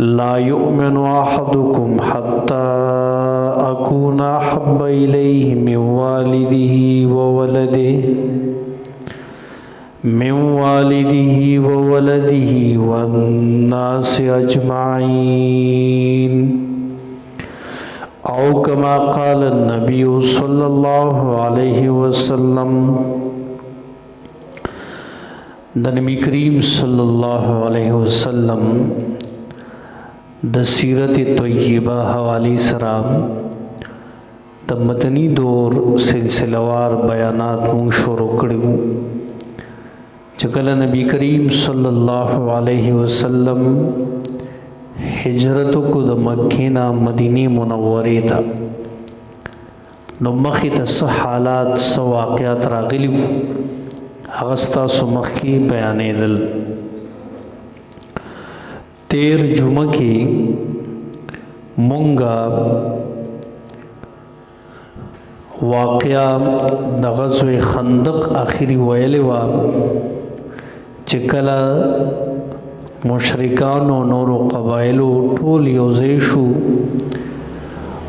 لا يؤمن أحدكم حتى أكون أحب إليه من والده والناس أجمعين أو كما قال النبي صلى الله عليه وسلم د نبی کریم صلی الله علیه وسلم د سیرت طیبه حوالی سره د مدنی دور سلسلوار بیانات مون شروع کړو چې کله نبی کریم صلی الله علیه وسلم هجرت کو د مکې نه مدینه منوره ته نو مخې ته څه حالات څه واقعات راغلي هغه ستاسو مخکې بیانېدل. تیر جمعه کې مونږه واقعا د غزوه خندق آخري ویلې وه چې کله مشرکانو نورو قبایلو ټول یوځای شو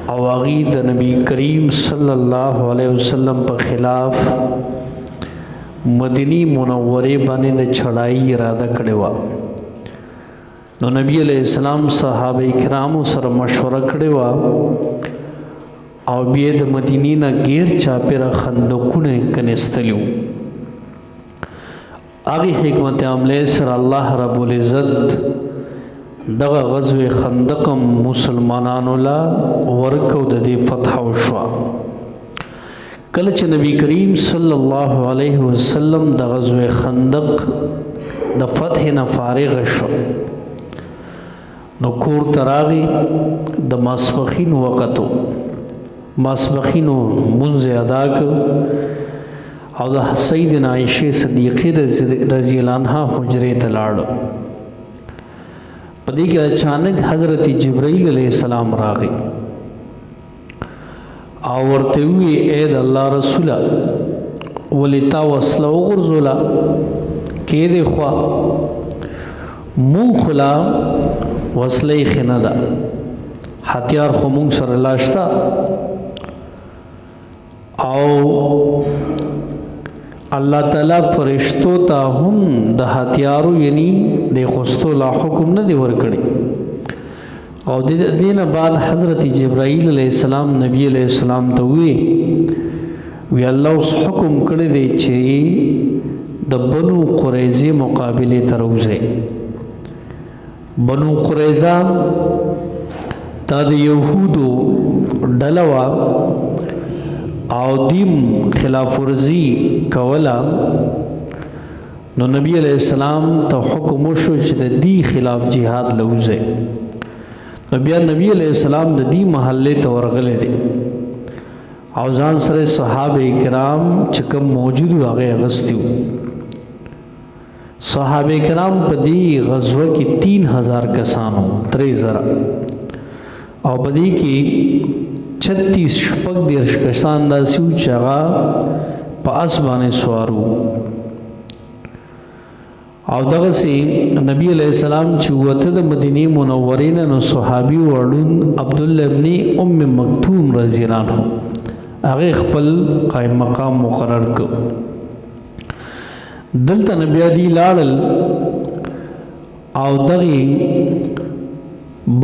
او هغوی د نبی کریم صلی الله علیه وسلم په خلاف مدینی منورې باندې د چړای اراده کړې وه. نو نبی علیہ السلام صحابه کرامو سره مشوره کړې وه او بیا د مدینې نه غیر چاپېره خندقونه کنستلي وو. هغې حکمت عملې سره الله رب العزت دغه غزوه خندق مسلمانانو لا ورکو د دې فتح وشوه. کله چې نبی کریم صلی الله علیه وسلم د غزوه خندق د فتح نه فارغ شو نو کور ته راغی. د ماسپښین وخت و، ماسپښین لمونځ یې ادا کړ او د سیدنا عایشې صدیقې رضی الله عنها حجرې ته لاړ. په دې کې اچانک حضرت جبرائیل علیہ السلام راغی او ورته وی اے د الله رسوله ولې تا وسله وغورځوله کې دې خوا مونږ خو لا وسله یې ښه نه ده، هتیار خو مونږ سره لا شته او الله تعالی فرشتو ته هم د هتیارو یعنی د خوستو لا حکم نه دی ورکړی. او د دې نه بعد حضرت جبرائیل علیہ السلام نبی علیہ السلام ته وی الله اوس حکم کړی دی چې د بنو قریظه مقابله ته راوځي. بنو قریظه دا د یهودو ډله وه او دیم خلاف ورزي کوله. نو نبی علیہ السلام ته حکم وشو چې د دې خلاف جهاد لوځي. نو بیا نبی علیہ السلام د دې محلې ته ورغلی دی او ځان سره صحابه کرام چې کوم موجود و هغه اغوستي وو. صحابه کرام په دې غزوه کې 3000 کسانو 3000 او په دې کې 36 کسان داسې وو چې هغه په آس باندې سوار وو. او دغسې نبی علیہ السلام چې وته د مدینې منورې نه نو صحابي وړون عبدالله ابن ام مکتوم رضی الله عنه هغه خپل قائم مقام مقرر کړ. دلته نبی دی لاړل او دغه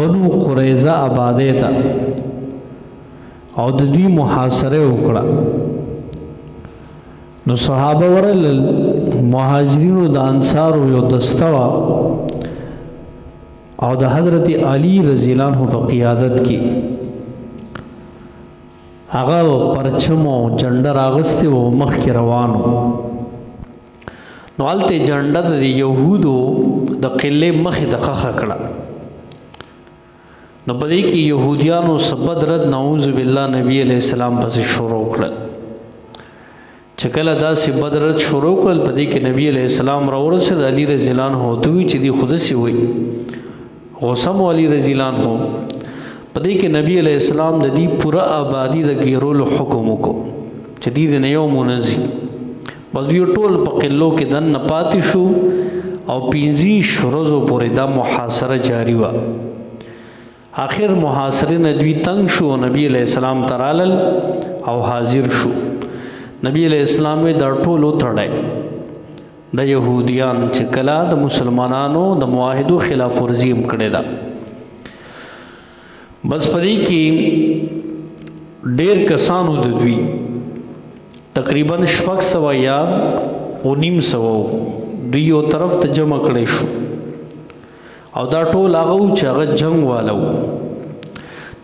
بنو قریظه آبادې ته او د دوی محاصره وکړه. نو صحابه ورل مهاجرینو د انصارو یو دسته وه او د حضرت علی رضی الله عنه په قیادت کې هغه پرچم او جنډه راغستې و مخکې روانو. نو هلته جنډه د یهودو د قلې مخې ته ښخه کړه. نو په دې کې یهودیانو څه بد رد نعوذ بالله نبی علیہ السلام پسې شروع کړل. چې کله داسې بد رد شروع کړل په دې کې نبی علیہ السلام راورسېد. علی رضی الله عنه ورته وویل چې دې خو داسې وایي غوسه مو علی رضی الله عنه. په دې کې نبی علیہ السلام د دې پوره آبادي د ګیرولو حکم وکړو چې دې نه یو منځي بس یو ټول په قلو کې دننه پاتې شو او 15 ورځو پورې دا محاصره جاری وه. آخر محاصره نه دوی تنگ شو. نبی علیہ السلام ترالل او حاضر شو. نبی علیہ السلام دا ټول وتړی د یهودیان چې کله د مسلمانانو د معاهدو خلاف ورزي هم کړې ده. بس پدې کې ډېر کسانو د دوی تقریبا 600 یا 900 دوی یو طرف ته جمع کړي شو او دا ټول هغه چې هغه جنگ والو.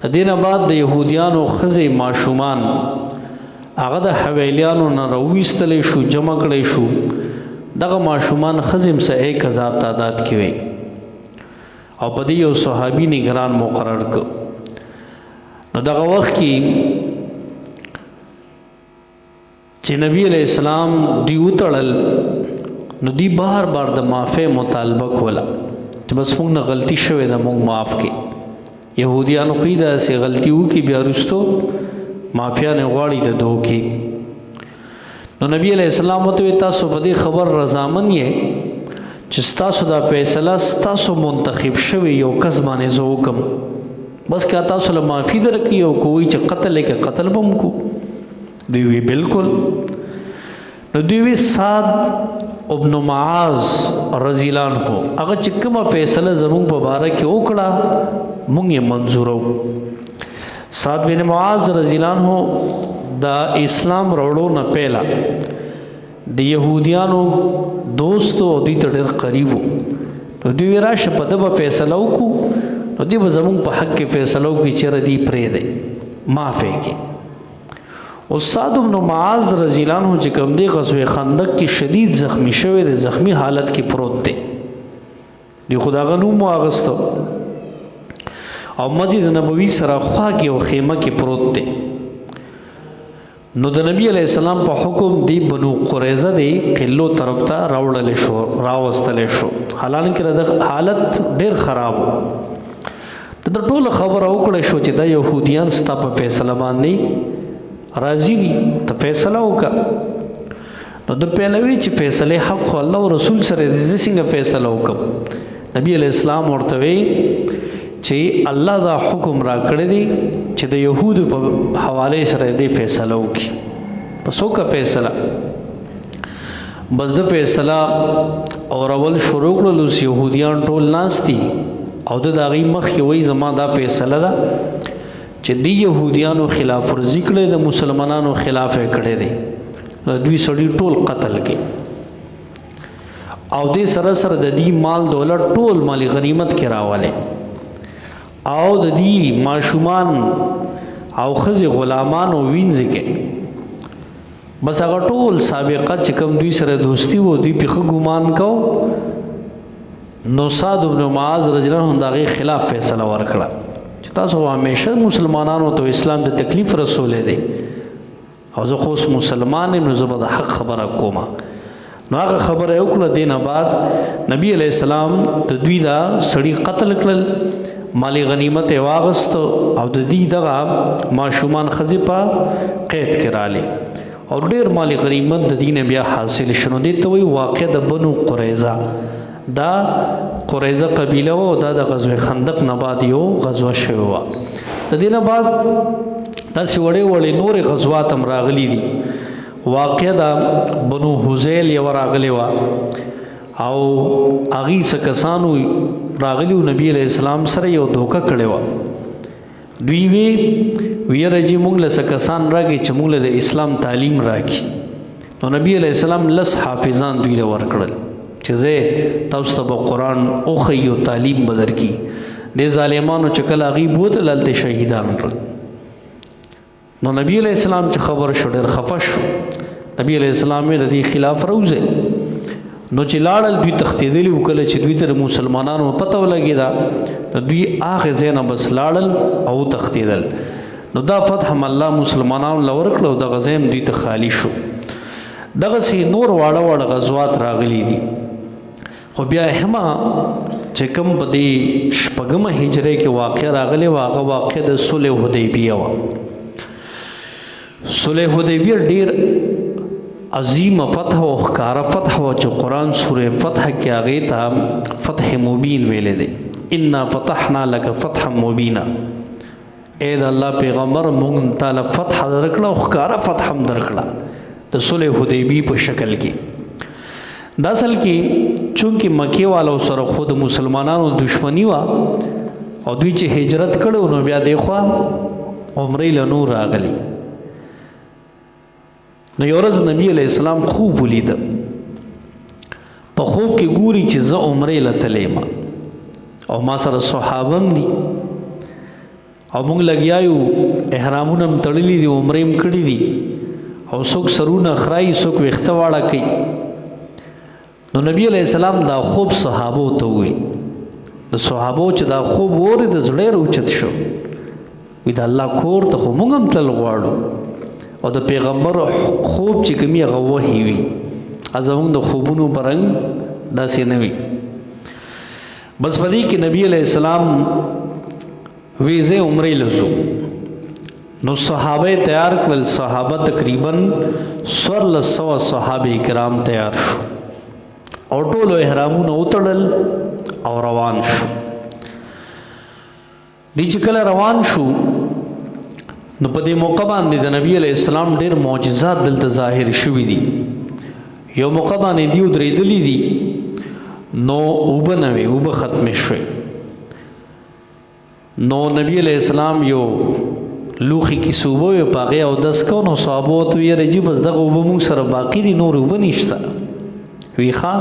د دینه بعد د يهوديانو خزي ماشومان هغه د حویلیانو نه راوېستل شو، جمع کړي شو. دغه ماشومان خزم سه 1000 تعداد کې وي او په دې یو صحابي نگران مقرر کړ. نو دغه وخت کې چې نبی علیہ السلام دی وتړل نو دی بار بار د معافی مطالبه کوله چې بس موږ نه غلطي شوې ده، موږ معاف کړي. يهوديانو خو دا سي غلطي وکي بیا وروسته معافیا نه غواړي ته دوکي. نو نبی علیہ السلام ته تاسو په دې خبر رضامن یې چې تاسو دا فیصله تاسو منتخب شوی یو کس باندې زه وکم، بس که تاسو له معافي درکړي او کوی چې قتل کې قتل بم کو. دوی وی بالکل. نو دوی وی سعد ابن معاذ رضی الله عنه هغه چې کومه فیصله زمون په باره کې وکړه مونږ یې منظورو. سعد بن معاذ رضی الله عنه دا اسلام وروړو نه پهلا د يهوديانو دوستو دوی ته ډېر قریبو. نو دوی راشه په دغه فیصله وکړو، نو دوی به زمون په حق کې فیصله وکړي چې ردی پرې دی معافی کې. او سعد بن معاذ رضی الله عنه چې کوم دی غزوه خندق کې شدید زخمی شوی دی، زخمی حالت کې پروت دی. دی خدا غنو مو اغستو او مسجد نبوي سره خوا کې او خیمه کې پروت دی. نو د نبی علیہ السلام په حکم دی بنو قریظه دی قلو طرف ته راوړل شو، راوستل شو. حالانکه د حالت ډیر خراب و. د ټول خبر او کړه شو چې د يهوديان ستا په فیصله باندې راضي دي، ته فیصله وکړه. نو د پهلوي چې فیصله حق خو الله او رسول سره د څنګه فیصله وکړه. نبی علیہ السلام ورته وی چې الله دا حکم را کړی دی چې د يهودو په حواله سره دې فیصله وکړي. پس وکړه فیصله. بس د فیصله اور اول شروع کړل. اوس يهوديان ټول ناستي او د هغې مخکې وایي زما دا فیصله ده چې دی يهوديانو خلاف ورزي کړی، د مسلمانانو خلاف یې کړی دی. دوی سړي ټول قتل کړي او دې سره سره د دې مال دولت ټول مالی غنیمت کې راواله او د دې ماشومان او خزي غلامان او وینځ کې بس هغه ټول سابقه چې کوم دوی سره دوستی وو دوی په ګمان کو. نو سعد بن معاذ رضی الله عنه دغه خلاف فیصله ورکړه چې تاسو همیشه مسلمانانو ته اسلام د تکلیف رسول دی او زه خو مسلمان یم، زه به د حق خبره کوم. نو هغه خبره وکړه. دینه بعد نبی علیہ السلام د دوی دا سړی قتل کړل، مالی غنیمت واغست او د دې دغه ماشومان خزي په قید کې رالی او ډیر مالی غنیمت د دین بیا حاصل شنو. دي ته وی واقع د بنو قریظه، دا قریظه قبیله و، دا د غزوه خندق نه بعد یو غزوه شوی و. د دینه بعد تاسو وړې وړې نور غزوات هم راغلي دي. واقع دا بنو حذیل یو راغلی و او اغي سکسانو راغلیو نبی علیہ السلام سره یو دوکه کړي و. دوی وی رجی موږ له سکسان راګي چې موږ له اسلام تعلیم راکړي. نو نبی علیہ السلام لس حافظان دوی له ورکړل چې زه تاسو ته قرآن او خيو تعلیم بدر کی. د ظالمانو چې کله غیب وته لالته شهیدان کړل. نو نبی علیہ السلام چې خبر شو ډېر خفه شو. نبی علیہ السلام د دې خلاف روزه نو چې لاړل دوی تختیدلی وکړه چې دوی ته مسلمانانو پته ولګی دا دوی هغه ځای نه بس لاړل او تختیدل. نو دا فتح الله مسلمانانو لور کړو، د غزیم دوی ته خالی شو. دغه سي نور واړه واړه غزوات راغلي دي. خو بیا هم چې کوم په دې شپږمه هجری کې واقع راغلی و هغه واقع د صلح حدیبیه و. صلح حدیبیه ډیر عظیم فتح او ښکاره فتح و چې قرآن سوره فتح کې هغې ته فتح مبین ویلې دی. انا فتحنا لك فتحا مبینا، اے د الله پیغمبر مونږ تعالی فتح درکړه او ښکارا فتح هم درکړه د صلح حدیبی په شکل کې. دا اصل کې چونکې مکی والو سره خود مسلمانانو دشمنی وا او دوی چې هجرت کړو نو بیا دیخوا عمرې له نور راغلی. نو یو ورځ نبی علیہ السلام خوب ولید، په خوب کې ګوري چې زه عمرې له تلم او ما سره صحابه هم دي او موږ لګیایو احرامونه هم تړلي دي، عمرې هم کړي دي او څوک سرونه خرایي څوک ویښته واړه کوي. نو نبی علیہ السلام دا خوب صحابو ته وی، د صحابو چې دا خوب ووري د زړه روچت شو، وی د الله کور ته خو موږ هم تل غواړو او د پیغمبر خوب چې کومي هغه وحي وي، زموږ د خوبونو پرنګ داسې نه وي. بس په دې کې نبی علیہ السلام وی زه عمرې لزو. نو صحابه تیار کړل، صحابه تقریبا 1400 صحابه کرام تیار شو او ټولو احرامونه وتړل او روان شو. دی چې کله روان شو نو په دې موقع باندې د نبی علیہ السلام ډېر معجزات دلته ظاهر شوي دي. یو موقع باندې دی درېدلي دي نو اوبه نه وي، اوبه ختمې شوې. نو نبی علیہ السلام یو لوخي کې صوبه یو پاغې او دس کو نو صحابو ته یې رجی بس دغه اوبه موږ سره باقی دي، نور اوبه نشته. وی ښا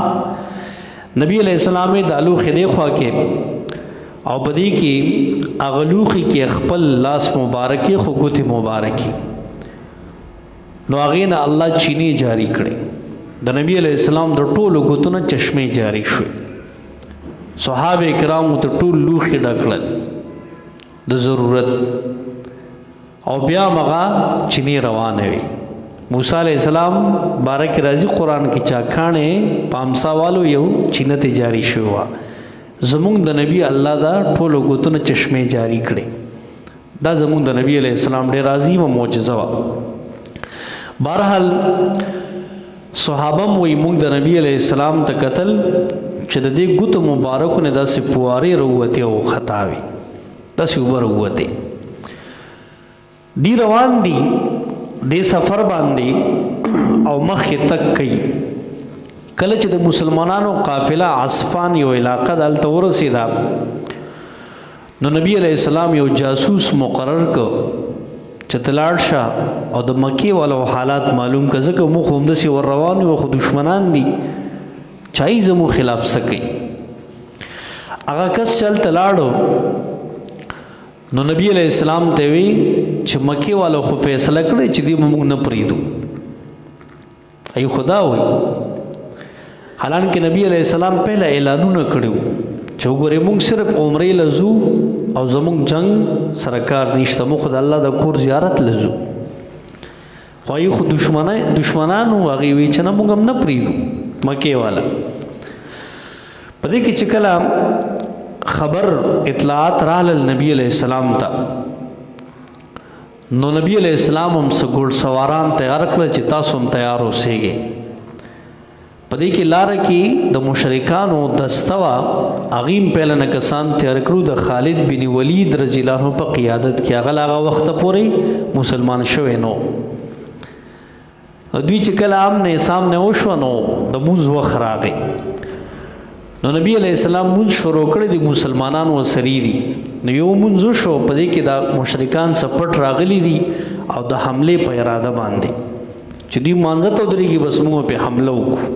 نبی علیہ السلام د لوخي دی خوا کې او بدی کې اغلوخي کې خپل لاس مبارکي خو ګوتې مبارکي، نو هغې نه الله چینې جاری کړې، د نبی علیہ السلام د ټولو ګوتونه چشمې جاری شوې. صحابه کرامو ته ټول لوخي ډکړل د ضرورت او بیا مغا چینې روانه وي. موسی علیہ السلام بارک راځي قرآن کې چا کھانے پامسا والو یو چینه ته جاری شوه، زمونږ د نبی الله دا ټولو ګوتونه چشمې جاری کړي. دا زمونږ د نبی علیہ السلام ډېر عظیمه معجزه وه. بهرحال صحابه وی موږ د نبی علیہ السلام ته کتل چې د دې ګوتو مبارکو نه داسې پوارې راووتې او خطاوي داسې اوبه راووتې. دی روان دي دې سفر باندې او مخې تک کوي. کله چې د مسلمانانو قافله عصفان یو علاقه دلته ورسېده نو نبی علیہ السلام یو جاسوس مقرر کړ چې تلاړ شه او د مکی والو حالات معلوم کړه، ځکه موږ همداسې ور روان یو خو دشمنان دي چای زموږ خلاف څه کوي. هغه کس چلته لاړو نو نبی علیہ السلام ته وی چې مکی والو خو فیصله کړی چې دې موږ نه پریدو. ای خدا وی حالانکه نبی علیہ السلام پہله اعلانونه کړو چې وګورئ موږ صرف عمرې لزو او زموږ جنگ سرکار نشته، موږ د الله د کور زیارت لزو. خو ای خو دشمنانو هغې وی چې نه موږ هم نه پریدو مکی والا. په دې کې چې کله خبر اطلاعات رالل نبی علیہ السلام ته نو نبی علیہ السلام هم څه ګوړ سواران تیار کړل چې تاسو هم تیار اوسئ. په دې کې لاره کې د مشرکانو دسته وه، هغې هم پهلنه کسان تیار کړو د خالد بن ولید رضی الله عنه په قیادت کې. هغه له هغه وخته پورې مسلمان شوی نو. دوی چې کله آمنے سامنے وشوه نو د مونځ وخت راغی نو نبی علیہ السلام مونځ شروع کړی د مسلمانانو سری دي. نو یو مونځ وشو، په دې کې دا مشرکان سپټ راغلي دي او د حملې په اراده باندې چې دوی مانځه ته ودرېږي بس موږ پې حمله وکړو.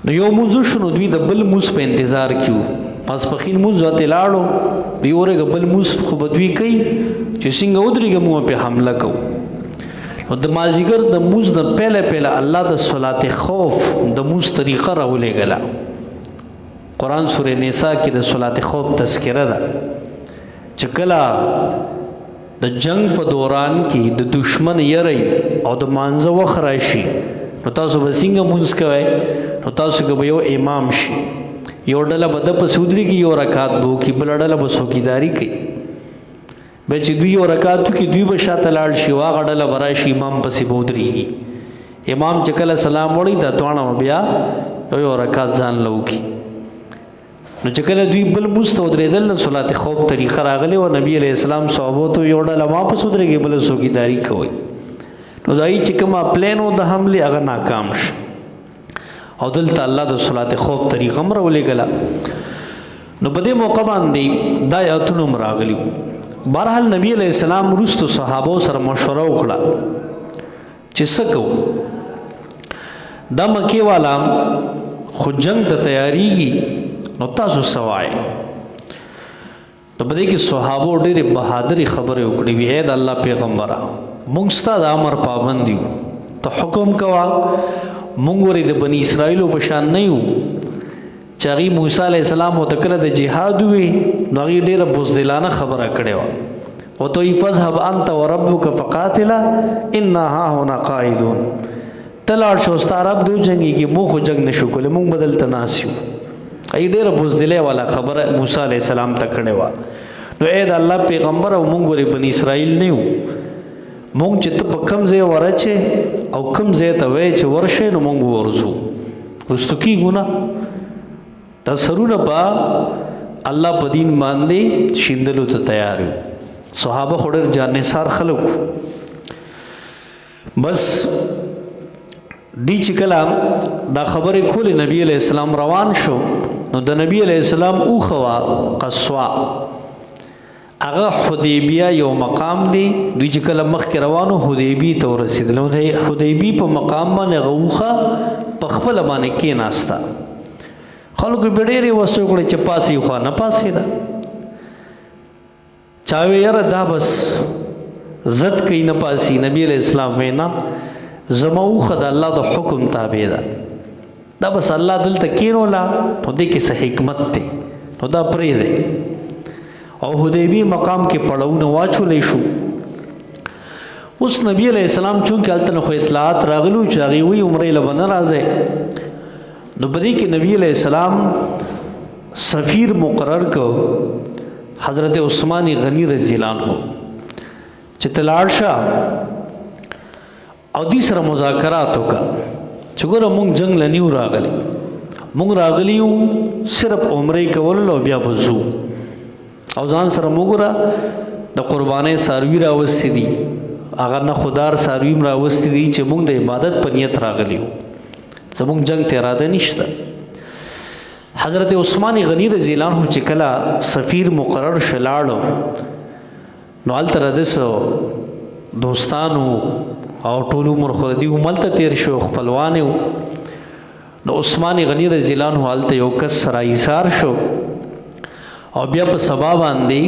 نو یو مونځ وشو نو دوی د بل مونځ په انتظار کې وو. ماسپښین مونځ ورته لاړو، دوی ورېږه بل مونځ خو به دوی کوي چې څنګه ودرېږه موږ پې حمله کوو. نو د مازدیګر د مونځ نه پهله الله د صلات خوف د مونځ طریقه راولېږله. قرآن سورې نساء کې د صلات خوف تذکره ده چې کله د جنگ په دوران کې د دشمن یری او د مانځه وخت راشي نو تاسو به څنګه مونځ کوئ؟ نو تاسو که به یو امام شي، یو ډله به ده پسې ودرېږي، یو رکعت به وکړي، بله ډله به څوکیداري کوي. بیا چې دوی یو رکعت وکړي دوی به شاته لاړ شي، هغه ډله به راشي امام پسې به ودرېږي. امام چې کله سلام وړي دا دواړه بیا یو رکعت ځان له وکړي. نو چې کله دوی بل مست ودرېدل د صلات خوف طریقه راغلی او نبی علیہ السلام صحابو ته یو ډله ما په سودرېږي بل څوکیداری کوي نو دای چې کومه پلان او د حمله هغه ناکام شو او دلته الله د صلات خوف طریقه مر ولېګلا نو په دې موقع باندې دا آیاتونه راغلی بهرحال نبی علیہ السلام رستو صحابو سره مشوره وکړه چې څه کوو دا مکی والا خو جنگ ته تیاریږي نو تاسو سوای نو په دې کې صحابو ډېرې بهادرې خبرې وکړې وې د الله پیغمبره موږ ستا د امر پابند یو ته حکم کوه موږ ورې د بني اسرائیلو په شان نه یو چې هغې موسی علیه السلام ورته کله د جهاد ووې نو هغې ډېره بزدلانه خبره کړې وه ورته وایي فاذهب انت وربک فقاتلا انا هاهنا قاعدون ته لاړ شه ستا رب دو جنګېږي موږ خو جنګ نه شو کولی موږ به دلته ناست یو ای ډېره بزدلۍ والا خبره موسی علیه السلام ته کړې وه نو ای د الله پیغمبر او موږ ورې بني اسرائیل نه یو موږ چې ته په کوم ځای ورچې او کوم ځای ته وایې چې ورشې نو موږ ورځو رستو کېږو نه دا سرونه به الله په دین باندې شیندلو ته تیار یو صحابه خو ډېر جانثار خلک بس دی چې کله دا خبرې کولې نبی علیہ السلام روان شو نو د نبی علیہ السلام اوخوا قصوا هغه حدیبیه یو مقام دی دوی چې کله مخکې روانو حدیبی ته ورسېدل نو د حدیبی په مقام باندې هغه اوښه په خپله باندې کېناسته خلکو به ډېرې وسې وکړې چې پاسې خوا نه پاسېده چا وی یاره دا بس زد کوي نه پاسي نبی علیہ السلام وینا زما اوخه د الله د حکم تابع ده دا بس الله دلته کېنولا نو دې کې څه حکمت دی نو دا پرېږدی او حدیبی مقام کې پړاوونه واچولی شو اوس نبی علیہ السلام چونکې هلته نه خو اطلاعات راغلو چې هغې وایي عمرې له به نه راځئ نو په دې کې نبی علیہ السلام سفیر مقرر کو حضرت عثمان غنی رضی الله عنه چې ته لاړ شه او دې سره مذاکرات وکړه چې ګوره مونږ جنګ له نیو راغلی مونږ راغلی یو صرف عمرې کولو او بیا به ځو او ځان سره مونږ ګوره د قربانۍ څاروي راوستي دي هغه نخودار څاروي هم راوستي دي چې مونږ د عبادت په نیت راغلی یو زمونږ جنگ ته اراده نشته حضرت عثمان غنی رضی الله عنه چې کله سفیر مقرر شو لاړو نو هلته ردسو دوستانو او ټول عمر خو د دې هملته تېر شو خپلوان یو نو عثمان غنی رضی الله عنه هلته یو کس سره ایثار شو او بیا په سبا باندې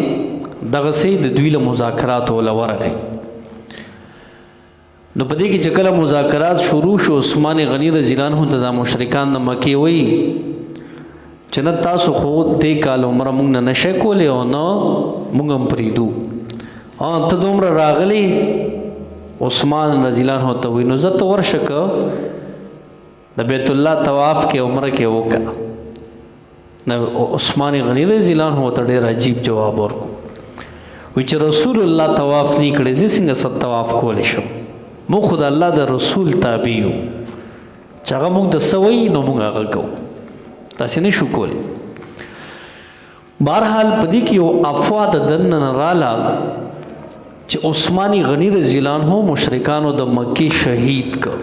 دغسې د دوی له مذاکرات وله ورغی نو په دې کې چې کله مذاکرات شروع شو عثمان غنی رضی الله عنه ته دا مشرکان د مکې وایي چې نه تاسو خو دې کال عمره موږ نه نشئ کولی او نه موږ هم پرېږدو ته دومره راغلی عثمان رضی الله عنه ته وایي نو زه ته ورشه که د بیت الله طواف کې عمره کې وکړه عثمان غنی رضی الله عنه ته ډېر عجیب جواب ورکړو وایي چې رسول الله طواف نه کړی زه څنګه ست طواف کولی شم موږ خو د الله د رسول تابع یو چې هغه موږ د څه وایي نو موږ هغه کوو تاسې نه شو کولی بهرحال په دې کې یو افوا د دننه راله چې عثمان غنی رضی الله عنه مشرکانو د مکې شهید کړ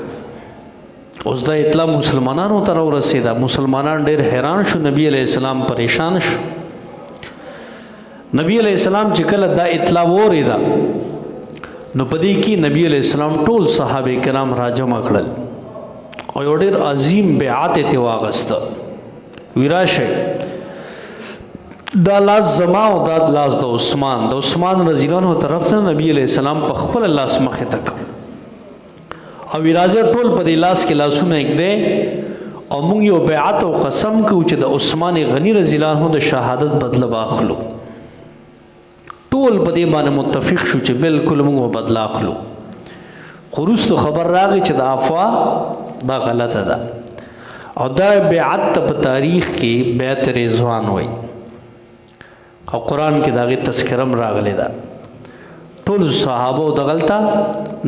اوس دا اطلاع مسلمانانو ته راورسېده مسلمانان ډېر حیران شو نبی علیہ السلام پریشان شو نبی علیہ السلام چې کله دا اطلاع واورېده نو په دې کې نبی علیہ السلام ټول صحابه کرام راجمع کړل او یو ډېر عظیم بیعت یې واغسته وی راشه دا لاس زما او دا لاس د عثمان رضی الله عنه طرف ته نبی علیہ السلام په خپل لاس مخې تک او وی راځه ټول په دې لاس کې لاسونه ایږدي او موږ یو بیعت او قسم کوو چې د عثمان غنی رضی الله عنه د شهادت بدله واخلو ټول په دې باندې متفق شو چې بالکل موږ بدله اخلو خو وروسته خبر راغی چې د افوا دا غلطه ده او دا بیعت په تاریخ کې بیعت رضوان وایي او قرآن کې داغه تذکرم راغلی ده ټول صحابه دغلطه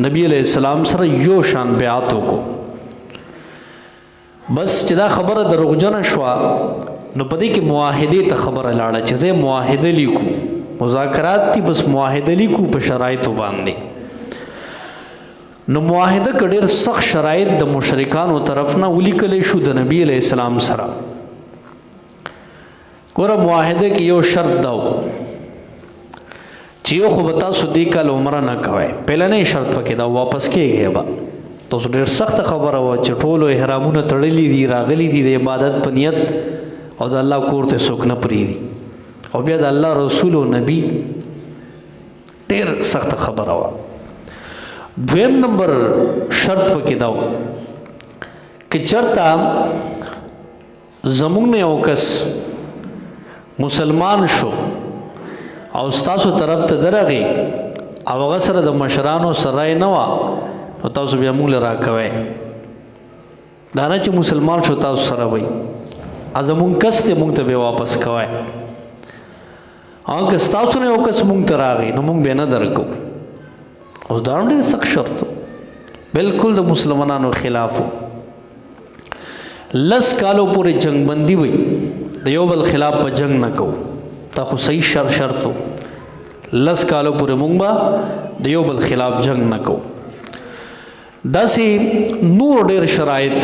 نبی علیہ السلام سره یو شان بیعت وکړو بس چې دا خبره دروغجنه شوه نو پدې کې معاهده ته خبره لاړه چې زه معاهده لیکو مذاکرات دي بس معاهده لیکو په شرایطو باندې نو معاهده کې ډېر سخت شرایط د مشرکانو طرف نه ولیکل شو د نبی علیہ السلام سره ګوره معاهده کې یو شرط داو چې یو خو به تاسو دې کال عمره نه کوئ پهلنی شرط پکې دا واپس کېږئ به تاسو ډېر سخته خبره وه چې ټولو احرامونه تړلي دي راغلي دي د عبادت په نیت او د الله کور ته څوک نه پرېږدي او بیا د الله رسول او نبی ډېر سخته خبره وه دویم نمبر شرط پکې دا و که چېرته زموږ نه یو کس مسلمان شو او ستاسو طرف ته درغی او هغه سره د مشرانو سره نه وه نو تاسو بیا موږ له راکوئ دا نه چې مسلمان شو تاسو سره وئ زموږ کس دی موږ ته بیا واپس کوئ او که ستاسو نه یو کس موږ ته راغی نو موږ بیا نه درکو اوس دا ډېر سخت شرط بالکل د مسلمانانو خلاف لس کالو پورې جنگ بندي وي د یو بل خلاف په جنگ نه کوو دا خو صحیح شرط و لس کالو پورې مونږ به د یو بل خلاف جنگ نه کوو داسې نور ډېر شرایط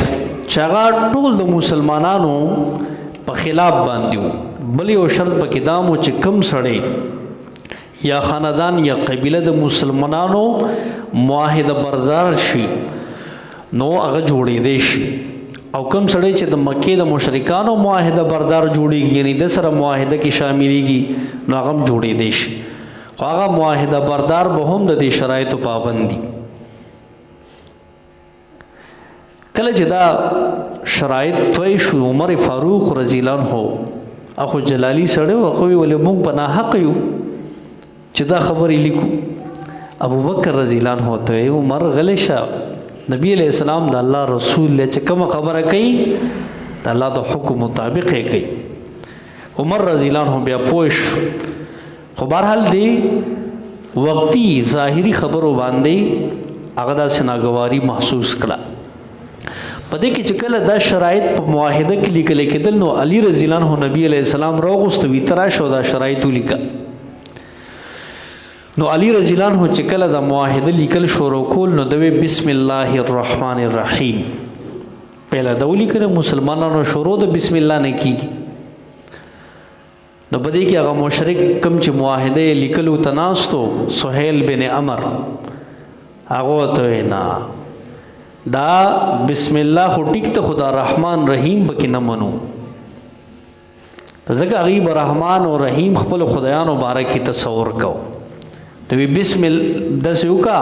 چې هغه ټول د مسلمانانو په خلاف باندې وو بل یو شرط پکې دا مو چې کم سړی یا خاندان یا قبیله د مسلمانانو معاهده بردار شي نو هغه جوړېدی شي او کم سړی چې د مکې د مشرکانو معاهده بردار جوړېږي یعنی د سره معاهده کې شاملېږي نو هغه هم جوړېدی شي خو هغه معاهده بردار به هم د دې شرایطو پابند دي کله چې دا شرایط طی شو عمر فاروق رضی الله عنه اخو جلالی سړی و خو ولې موږ په ناحق یو چې دا خبرې لیکو ابو بکر رضی الله عنه ته عمر غلی شه نبی علیہ السلام د الله رسول له چې کوم خبره کوي د الله د حکم مطابق یې کوي عمر رضی الله عنه بیا پوښ خو بهرحال دی وقتی ظاهری خبرو باندې هغه د سناګواری محسوس کړه پدې کې چې کله دا شرایط په معاهده کې لیکل کېدل نو علی رضی الله عنه نبی علیہ السلام راغوستوي تراشه دا شرایط لیکه نو علی رضی الله عنه چې کله دا معاهده لیکل شروع کول نو دوی بسم الله الرحمن الرحیم پهلا دولی کړه مسلمانانو شروع د بسم الله نه کیږي نو بده کې هغه مشرک کم چې معاهده لیکلو تناستو سہیل بن عمر هغه ته نه دا بسم الله خو ټیک ته خدا رحمان رحیم بکې نه منو ځکه غیب رحمان او رحیم خپل خدایانو بارک تصور کو دوی بسم داسې وکا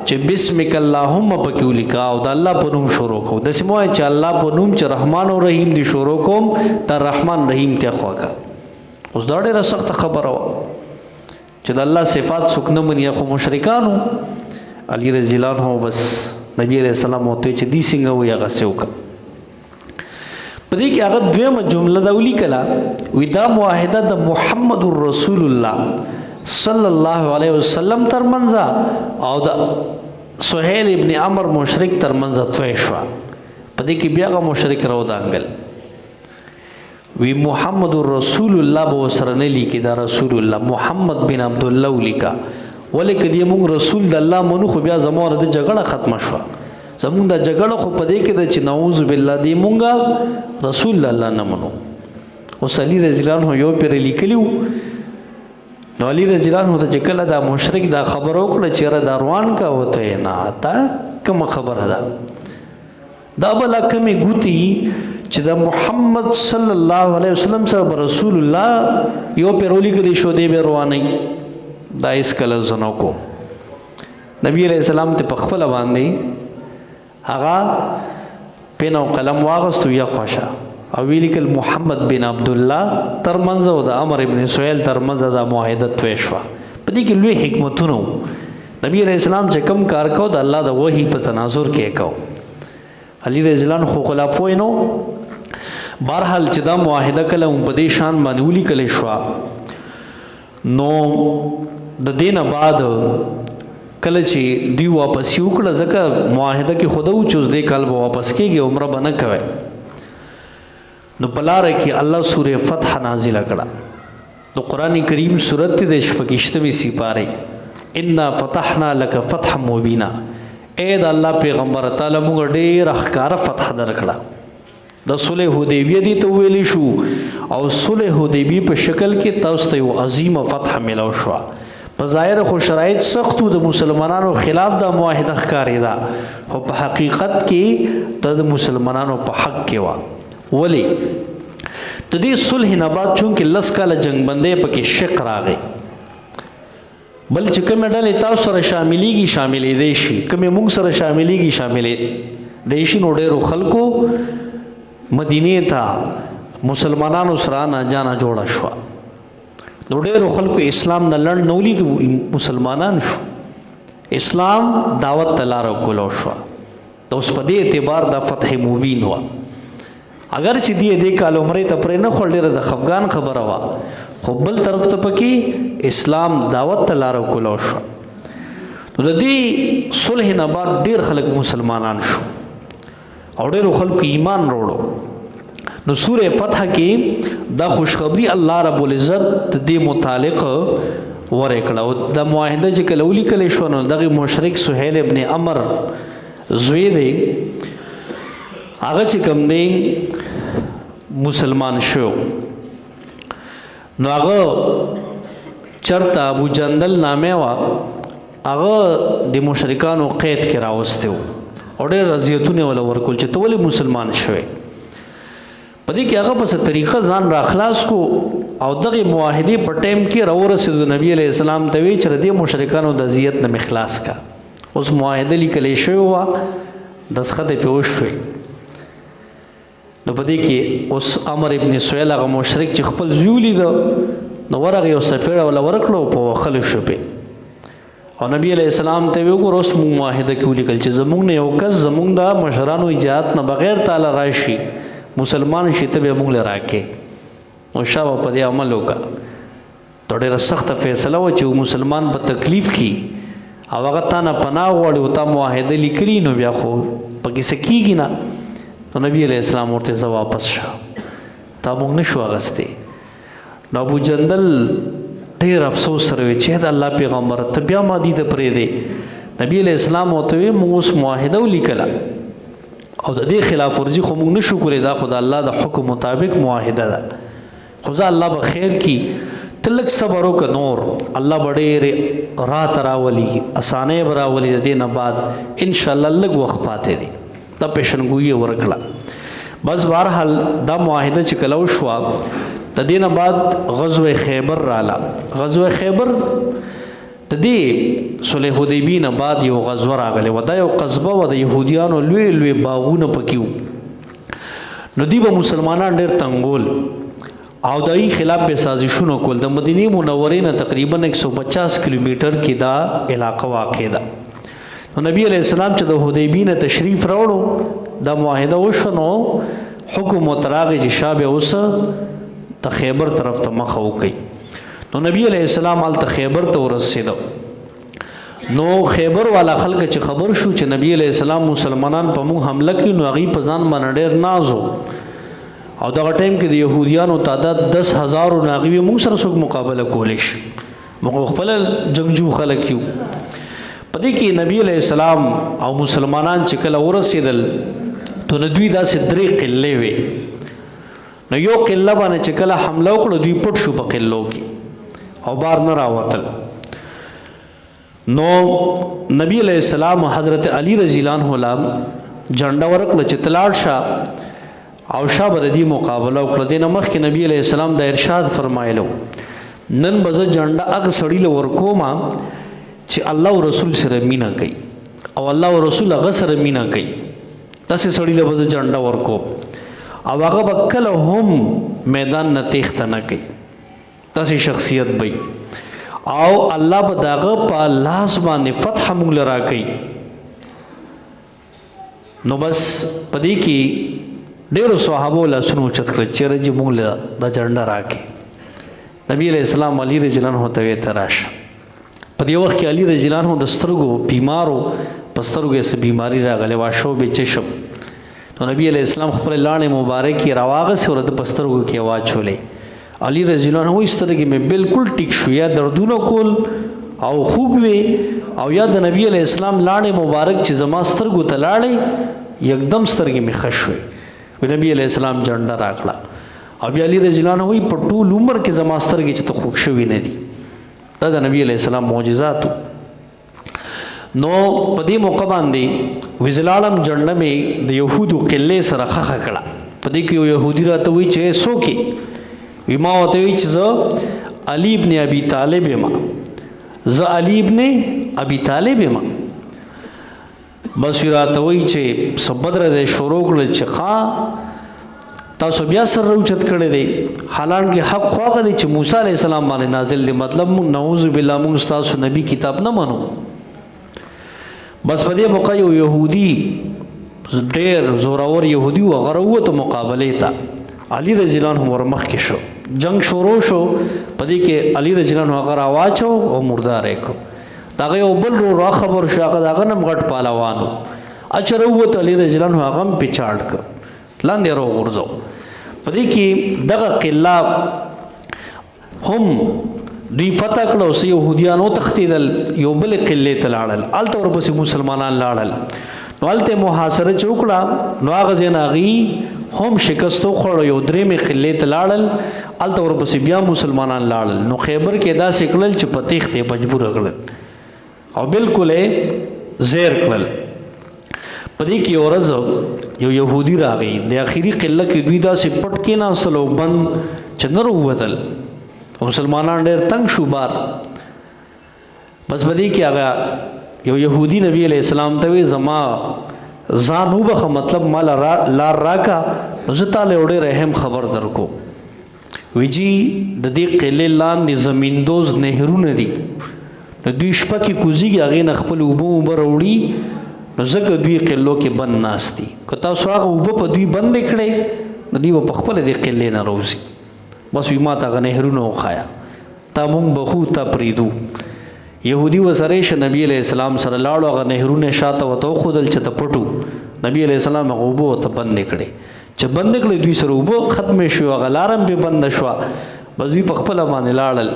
چې بسمک اللهم پکې ولیکا او د الله په نوم شروع کو داسې مو چې الله په نوم چې رحمان او رحیم دی شروع کوم ته رحمان رحیم ته خواکا اوس دا ډېره سخته خبره وه چې د الله صفات څوک نه مني خو مشرکانو علی رضی الله عنه بس نبی علیہ السلام ورته چې دی څنګه وي هغه څه وکړه په دې کې هغه دویمه جمله دا ولیکله وی دا معاهده د محمد رسول الله صلی الله علیه وسلم ترمنځ او د سہیل ابن عمر مشرک ترمنځ توی شو په دې کې بیا هغه مشرک راودانګل وی محمد رسول الله به سره نه لیکي دا رسول الله محمد بن عبد الله ولیکا ولیک دې موږ رسول د الله منو خو بیا زموږ د جګړه ختمه شو زموږ د جګړه خو په دې کې د چې نعوذ بالله دې موږ رسول الله نه منو اوس علی رضی الله عنه یو پر لیکلیو نو علی رضی الله عنه ته کله دا مشرک دا خبر وکړه چې را دروان کا وته نه تا کوم خبره ده دا بل کمی ګوتی چې دا محمد صلی الله علیه وسلم سره رسول الله یو پیرولی کړي شو دی به رواني دا اس کله زنو کو نبی علیہ السلام ته پخپل باندې هغه پین او قلم واغستو یا خوشا او ویلیکل محمد بن عبد الله ترمنځ او د عمر ابن سہیل ترمنځ دا معاهده توی شو په دې کې لوی حکمتونه نبی علیہ السلام چې کم کار کو د الله د وحی په تناظر کې کو علی رضی الله عنه خلا پوینو بهرحال چې دا معاهده کله په دې شان باندې ولیکل شو نو د دینه بعد کله چې دی واپس یو کړه ځکه معاهده کې خود او چوز دې کال به واپس کېږي عمره بنه کوي نو بلاره کې الله سوره فتح نازله کړه. نو قرآن کریم سورت د شپږشتمې سپارې انا فتحنا لك فتحا مبینا. اے د الله پیغمبر تعالی موږ ډېر ښکاره فتح درکړه. د صلح حدیبیه دي ته ویلی شو او صلح حدیبیه په شکل کې تاسو ته یو عظیمه فتح ملو شو. په ظاهر خو شرایط سختو د مسلمانانو خلاف د معاهده ښکارې ده، خو په حقیقت کې د مسلمانانو په حق کې وه. ولی د دې صلح نه بعد چونکې 10 کاله جنگ بندۍ پکې شق راغی، بل چې کومې ډلې تاسو سره شاملېدی شي، کومې موږ سره شاملېدی شي، نو ډېرو خلکو مدینې ته مسلمانانو سره ناجانه جوړه شوه. نو ډېرو خلکو اسلام نه لنډ نه ولید، مسلمانان شو، اسلام دعوت ته لاره وکولو شوه. د اوس په دې اعتبار دا فتح مبین وه. اگر چې دې کال عمرې ته پرې نه خور، ډېره د خفګان خبره وه، خو بل طرف ته پکې اسلام دعوت ته لاره وکولو شوه. نو د دې صلح نه بعد ډېر خلک مسلمانان شو او ډېرو خلکو ایمان وروړو. نو سوره فتح کې دا خوشخبری الله رب العزت دې متعلق ورکړه. او د معاهده چې کله ولیکل شو، نو دغه مشرک سهیل ابن عمر زوی دی، هغه چې کوم دی مسلمان شو. نو هغه چرته ابو جندل نامه وا، هغه د مشرکانو قید کې راوسته او ډېر اذیتونه ولا ورکول چې ته ولې مسلمان شوې. په دې کې هغه په څه طریقه ځان را خلاص کو او دغه معاهدې په ټیم کې راورسېدو نبی علیہ السلام ته وی چې د مشرکانو د اذیت نه مخلاص کا. اوس معاهده لیکلې شوی وه، دسخط یې پې وشوی. نو په دې کې اوس عمر ابن سهیل هغه مشرک چې خپل زوی ولیده، نو ورغه یو څپېړه ولا ورکړه په وښلو شو پې. او نبی علیہ السلام ته وی وګوره اوس موږ معاهده کې ولیکل چې زموږ نه یو کس زموږ د مشرانو اجازت نه بغیر تعالی راشي مسلمان شي ته به موږ له راکې. او شابه په دې عمل وکړه. تو ډېره سخته فیصله وه چې مسلمان په تکلیف کې او هغه تا نه پناه غواړي او تا معاهده لیکلي، نو بیا خو پکې څه کېږي نه. نو نبی علیہ السلام ورته زه واپس شه، تا موږ نه شو اخیستی. نو ابو جندل ډېر افسوس سره وی چې د الله پیغمبر ته بیا ما دې ته پرېږدې. نبی علیہ السلام ورته وی موږ اوس معاهده ولیکله او د دې خلاف ورزي خو موږ نشو کولی، دا خو د الله د حکم مطابق معاهده ده. خو زه الله به خیر کی، ته لږ صبر وکړه، نور الله به ډېر رات راولي، اسانۍ به راولي. د دې نه بعد انشاءالله لږ وخت پاتې دی. دا پیشنګویي ورکړه. بس بهرحال دا معاهده چې کله وشوه، د دې نه بعد غزوه خیبر راله. غزوه خیبر د دې صلح حدیبیې نه بعد یو غزوه راغلی وه. دا یو قصبه وه، د یهودیانو لوی لوی باغونه پکې وو. نو دوی به مسلمانان ډېر تنګول او د هغې خلاف به سازشونه کول. د مدینې منورې نه تقریبا 150 کیلومیټر کې دا علاقه واقع ده. نو نبی علیہ السلام چې د حدیبیې نه تشریف راوړو، دا معاهده وشوه، نو حکم ورته راغی چې شا بیا اوس د خیبر طرف ته مخه وکړئ. نو نبی علیہ السلام هلته خیبر ته ورسېده. نو خیبر والا خلک چې خبر شو چې نبی علیہ السلام مسلمانان په موږ حمله کوي، نو هغوی په ځان باندې ډېر ناز و. او دغه ټایم کې د یهودیانو تعداد 10,000 نه هغوی موږ سره څوک مقابله کولی شي، موږ خپله جنګجو خلک یو. په دې کې نبی علیہ السلام او مسلمانان چې کله ورسېدل، نو د دوی داسې 3 قلې وې. نو یو قله باندې چې کله حمله وکړه، دوی پټ شو په قلو کې او بار نه راوتل. نو نبی علیہ السلام حضرت علی رضی الله عنه له جنډه ورکړه چې تلاړ شه او شا به د دې مقابله وکړه. دې نه مخکې نبی علیہ السلام د ارشاد فرمایلو، نن به زه جنډه هغه سړي له ورکومه چې الله او رسول سره مینه کوي او الله او رسول هغه سره مینه کوي. داسې سړي له به زه جنډه ورکوم او هغه به کله هم میدان نه تیښته نه کوي. داسې شخصیت به او الله به د هغه په لاس باندې فتح موږ له راکوي. نو بس په دې کې ډېرو صحابو لاسونه اوچت کړل چې چېرې چې موږ له دا جنډه راکړي. نبي علیہ السلام علي رضی الله عنه ته ویې ته راشه. په دې وخت کې علي رضی الله عنه د سترګو بیمارو، په سترګو یې څه بیماري راغلې وه، شوب چشم. نو نبی علیہ السلام خپل لاړې مبارکې راواغسې او د پسترګو کې واچولې. علي رضی الله عنه وایي سترګې مې بالکل ټیک شو، یا دردونه کول او خوږ وې او یا د نبی علیہ السلام لاړې مبارک چې زما سترګو ته لاړې یکدم سترګې مې ښه شوې. نبی علیہ السلام جنډه راکړه او بیا علي رضی الله عنه وایي په ټول عمر کې زما سترګې چې ته خوږ شوي نه دي. دا د نبی علیہ السلام معجزاتو. نو په دې موقع باندې وزلالم جنډه مې د یهودو قلې سره خخه کړه. په دې کې یو یهودي راته وایي چې څوک وي؟ ما ورته وایي چې زه علي ابن ابي طالب یم، زه علي ابن ابي طالب یم. بس وی راته وایي چې څه بدره دی شروع کړل چې ښه تاسو بیا سر روچت کړی دی، حالانکه حق خواغه دی چې موسی علیہ السلام باندې نازل دی. مطلب مونږ نعوذ بالله مونږ تاسو نبی کتاب نه منو. بس په دې موقع یو یهودي ډېر زورور یهودي و هغه راووته مقابلې ته. علي رضی الله عنه ورمخکې شو، جنگ شروع شو. په دې کې علي رضی الله عنه هغه راواچو او مردار یې کړو. د هغه یو بل ورور راخبر شو، هغه د هغه نه هم غټ پهلوان و. اچ راووت علي رضی الله عنه هغه هم پیچاړ کړ، لاندې راوغورځو. په دې کې دغه قله هم دوی فتح کړه او یهودیان وتښتېدل، یو بلې قلې ته لاړل، هلته ورپسې مسلمانان لاړل. نو هلته یې محاصره چې وکړه نو هغه ځای نه هغوی هم شکست وخوړ، یو درېیمې قلې ته لاړل، هلته ورپسې بیا مسلمانان لاړل. نو خیبر کې داسې کړل چې په تیښت یې مجبوره کړل او بالکل یې زیر کړل. په دې کې یو ورځ یو یهودي راغی، د اخري قله کې دوی داسې پټ کېناستل او بند چې نه راووتل. مسلمانان ډېر تنګ شو بار. بس په دې کې هغه یو یهودي نبی علیہ السلام ته وی زما ځان وبخه، مطلب مال لار راکا نو زه تاله یو ډېر اهم خبر درکو. وی جی د دې قلې لاندې زمیندوز نهرونه دي، نو دوی شپه کې کوزیږي، هغې نه خپل اوبه راوړي، نو ځکه دوی قلو کې بند ناست دي. که تاسو هغه اوبه په دوی بندې کړئ نو دوی به په خپله دې قلې نه راوځي. بس وی ما ته هغه نهرونه وښایه، تا مونږ بخو تا پرېږدو. یهودي ورسره شه نبی علیہ السلام سره لاړو، هغه نهرونه شاته ورته وښودل چې ته پټو. نبی علیہ السلام هغه اوبه ورته بندې کړې. چې بندې کړې دوی سره اوبه ختمې شوې، هغه لاره هم پرې بنده شوه. بس دوی په خپله باندې لاړل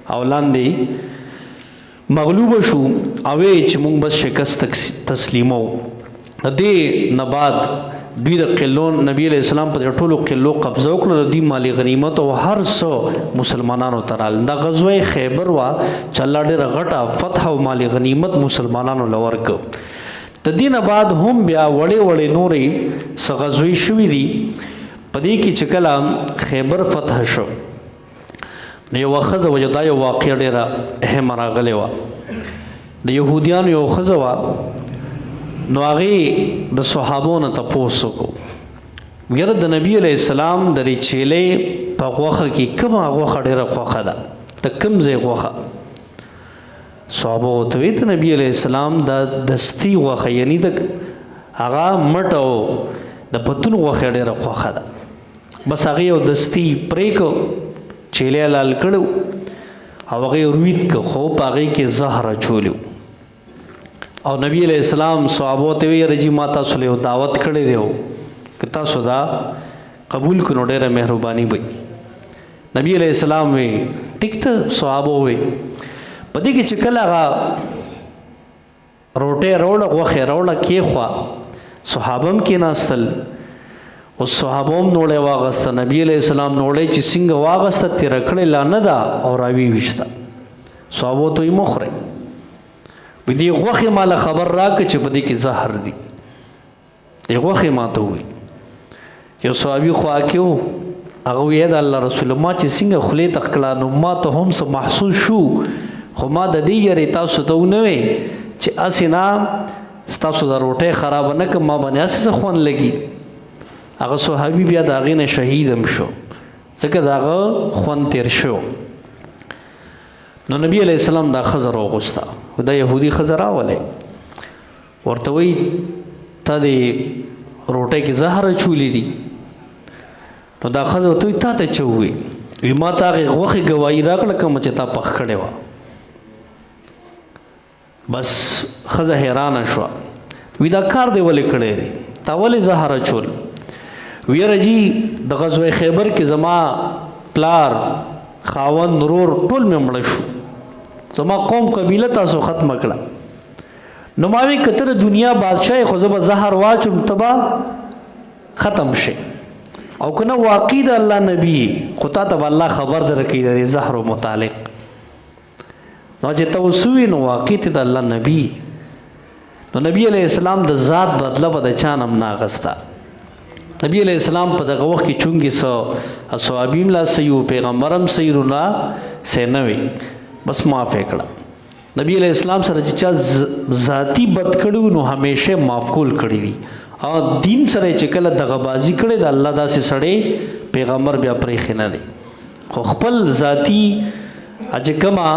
او لاندې مغلوبه شو او چې مونږ بس شکست تسلیمو. د دې نه بعد دوی د قلو نبی علیہ السلام په ټولو قلو قبضه وکړه. دوی مالی غنیمت او هر څه مسلمانانو ته رال. دا غزوه خیبر وه چې الله ډېره غټه فتح او مالی غنیمت مسلمانانو له ورکړ. د دې نه بعد هم بیا وړې وړې نورې څه غزوې شوي دي. په دې کې چې کله خیبر فتح شو نو یوه ښځه وه، دا یو واقعه ډېره اهمه راغلې وه. د یهودیانو یو ښځه وه، نو هغې د صحابو نه تپوس وکړو، یاره د نبي علیہ السلام د دې چیلې په غوښه کې کومه غوښه ډېره خوښه ده، د کوم ځای غوښه؟ صحابه ورته وایي د نبي علیہ السلام د دستي غوښه، یعنی د هغه مټ او د پتون غوښه ډېره خوښه ده. بس هغې یو دستي پرې کړو، چیلې لال کړو او هغې روید کړو، خو په هغې کې زهر اچولی او نبی علیہ السلام صحابو ته وی رجی ما تاسو له دعوت کړی دیو که تاسو دا قبول کړو ډېره مهرباني وي. نبی علیہ السلام وی ټیک ته صحابو وی. په دې کې چې کله هغه روټۍ راوړه غوښې راوړه کېخوا، صحابه هم کېناستل، اوس صحابه هم نوړی واغسته. نبی علیہ السلام نوړی چې څنګه واغسته تېره کړې لا نه ده او راوي ویشته. صحابو ته یې مه خورئ، وی دې غوښې ماله خبر راکړه چې په دې کې زهر دي. دې غوښې ما ته ووایي. یو صحابي خوا کې و، هغه وی د الله رسول ما چې څنګه خولې ته ښکړه نو ما ته هم څه محسوس شو، خو ما د دې یارې تاسو ته ونه وی چې هسې نه ستاسو دا روټۍ خرابه نه کړم، ما باندې هسې څه خوند لګي. هغه صحابي بیا د هغې نه شهید هم شو، ځکه د هغه خوند تیر شو. نو نبی علیہ السلام دا ښځه راوغوسته، دا یهودي ښځه راولې، ورته وایي تا دې روټۍ کې زهر اچولي دي. نو دا ښځه ورته وایي تا ته څه ووایي؟ وی ما ته هغې غوښې ګواهي راکړه کومه چې تا پخ کړې وه. بس ښځه حیرانه شوه، وی دا کار دې ولې کړی دی؟ تا ولې زهر اچول؟ ویره جی د غزوه خیبر کې زما پلار خاون نورور ټول مې مړ شو، زما قوم قبیله تاسو ختم کړه. نو ما وی کتر دنیا بادشاہ خو زب زهر واچم تبا ختم شي، او کنه واقع د الله نبی خو تا ته الله خبر درکې د زهر متعلق. نو چې توسوی نو واقع ته د الله نبی، نو نبی علیہ السلام د ذات بدله به د چانم ناغستا. نبی علیہ السلام په دغه وخت کې چونګې سو اصحابیم لا سيو پیغمبرم سیرنا سینوي بس معاف کړه. نبی علیہ السلام سره چې ذاتی بد کړو نو همیشه معاف کول کړی دي، او دین سره چې کله دغه بازی کړي د الله داسې سړی پیغمبر بیا پرې خنه دي، خو خپل ذاتی چې کما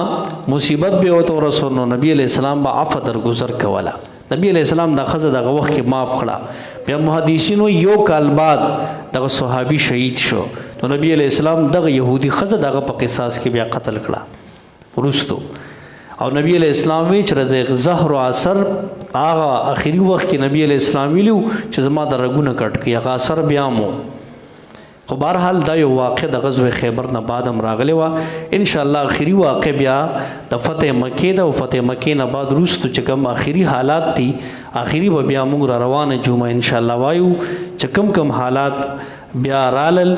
مصیبت به وته رسول نو نبی علیہ السلام با عفو درگذر کولا. نبی علیہ السلام د خزه دغه وخت کې معاف کړه. بیا محدثینو یو کال بعد دغه صحابي شهید شو، نو نبی علیہ السلام دغه يهودي خزه دغه په قصاص کې بیا قتل کړه ورستو. او نبی علیہ السلام وی چې د زهر او اثر هغه اخیری وخت کې نبی علیہ السلام ویلو چې زما د رګونه کټ کې هغه اثر بیا مو. خو بهرحال دا یو واقع د غزوه خیبر نه بعد هم راغلی و. ان شاء الله اخیری واقع بیا د فتح مکه ده، او فتح مکه نه بعد وروسته چې کوم اخیری حالات دي اخیری به بیا موږ را روانه جمعه ان شاء الله وایو چې کوم حالات بیا رالل.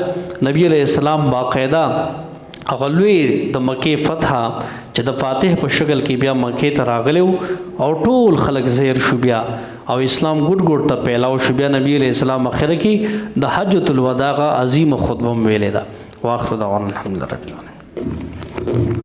نبی علیہ السلام باقاعده اغلوی د مکه فتح چې د فاتح په شکل کې بیا مکه ته راغلیو، او ټول خلک زیر شو بیا، او اسلام ګډ ګډ ته پیلاو شو. بیا نبی علیہ السلام اخر کې د حجۃ الوداع عظیم خطبه ویلې ده. واخر دعوانا الحمدلله رب العالمین.